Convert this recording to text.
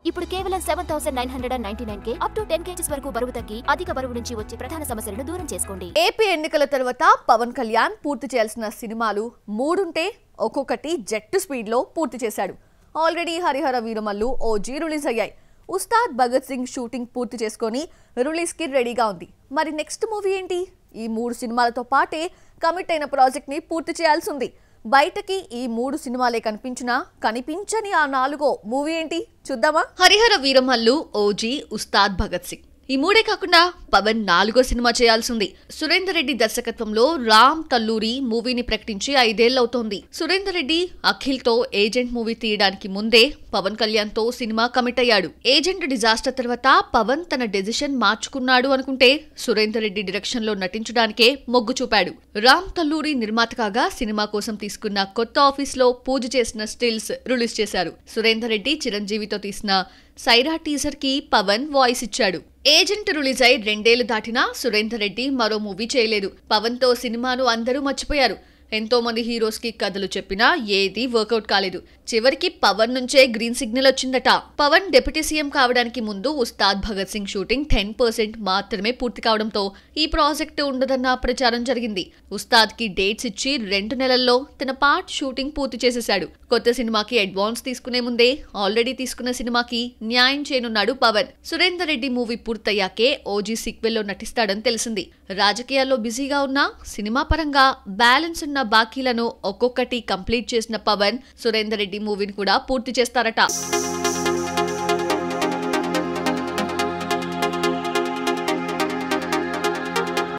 ఇప్పుడు కేవలం 7999K up to 10 kgs వరకు బరువు తగ్గి అధిక బరువు నుంచి వచ్చే ప్రధాన సమస్యలను దూరం చేసుకోండి. ఏపీ ఎన్నికల తర్వాత పవన్ కళ్యాణ్ పూర్తి చేయాల్సిన సినిమాలు 3 ఉంటే ఒక్కొక్కటి జెట్ స్పీడ్ లో పూర్తి చేశాడు. Already Harihara Veeramallu OG release అయ్యాయి. ఉస్తాద్ భగత్ సింగ్ షూటింగ్ పూర్తి చేసుకొని రిలీజ్ కి రెడీగా ఉంది. మరి నెక్స్ట్ మూవీ ఏంటి? ఈ 3 సినిమాలతో పాటే కమిట్ అయిన ప్రాజెక్ట్ ని పూర్తి చేయాల్సి ఉంది. బయటకి ఈ 3 సినిమాలే కనిపించినా కనిపించని ఆ 4వ మూవీ ఏంటి చూద్దామా? హరిహర వీరమల్లు, ఓజీ, ఉస్తాద్ భగత్ సింగ్ ఈ 3 కాకుండా పవన్ 4వ సినిమా చేయాల్సి ఉంది. సురేందర్ రెడ్డి దర్శకత్వంలో రామ్ తల్లూరి మూవీని ప్రకటించి 5 ఏళ్లవుతోంది. సురేందర్ రెడ్డి అఖిల్ తో ఏజెంట్ మూవీ తీయడానికి ముందే పవన్ కళ్యాణ్ తో సినిమా కమిట్ అయ్యాడు. ఏజెంట్ డిజాస్టర్ తర్వాత పవన్ తన డెసిషన్ మార్చుకున్నాడు అనుకుంటే సురేందర్ రెడ్డి డైరెక్షన్ లో నటించడానికే మొగ్గు చూపాడు. రామ్ తల్లూరి నిర్మాత కాగా సినిమా కోసం తీసుకున్న కొత్త ఆఫీస్ లో పూజ చేసిన స్టిల్స్ రిలీజ్ చేశారు. సురేందర్ రెడ్డి చిరంజీవితో తీసిన సైరా టీజర్ కి పవన్ వాయిస్ ఇచ్చాడు. ఏజెంట్ రిలీజ్ అయి 2 ఏళ్లు దాటినా సురేందర్ రెడ్డి మరో మూవీ చేయలేదు. పవన్ తో సినిమాను అందరూ మర్చిపోయారు. ఎంతో మంది హీరోస్ కి కథలు చెప్పినా ఏది వర్కౌట్ కాలేదు. చివరికి పవన్ నుంచే గ్రీన్ సిగ్నల్ వచ్చిందట. పవన్ డిప్యూటీ సీఎం కావడానికి ముందు ఉస్తాద్ భగత్ సింగ్ షూటింగ్ 10% మాత్రమే పూర్తి కావడంతో ఈ ప్రాజెక్టు ఉండదన్న ప్రచారం జరిగింది. ఉస్తాద్ కి డేట్స్ ఇచ్చి 2 నెలల్లో తన పార్ట్ షూటింగ్ పూర్తి చేసేశాడు. కొత్త సినిమాకి అడ్వాన్స్ తీసుకునే ముందే ఆల్రెడీ తీసుకున్న సినిమాకి న్యాయం చేయనున్నాడు పవన్. సురేందర్ రెడ్డి మూవీ పూర్తయ్యాకే ఓజీ సీక్వెల్ లో నటిస్తాడని తెలిసింది. రాజకీయాల్లో బిజీగా ఉన్న సినిమా పరంగా బ్యాలెన్స్ ఉన్న బాకీలను ఒక్కొక్కటి కంప్లీట్ చేసిన పవన్ సురేందర్ రెడ్డి మూవీని కూడా పూర్తి చేస్తారట.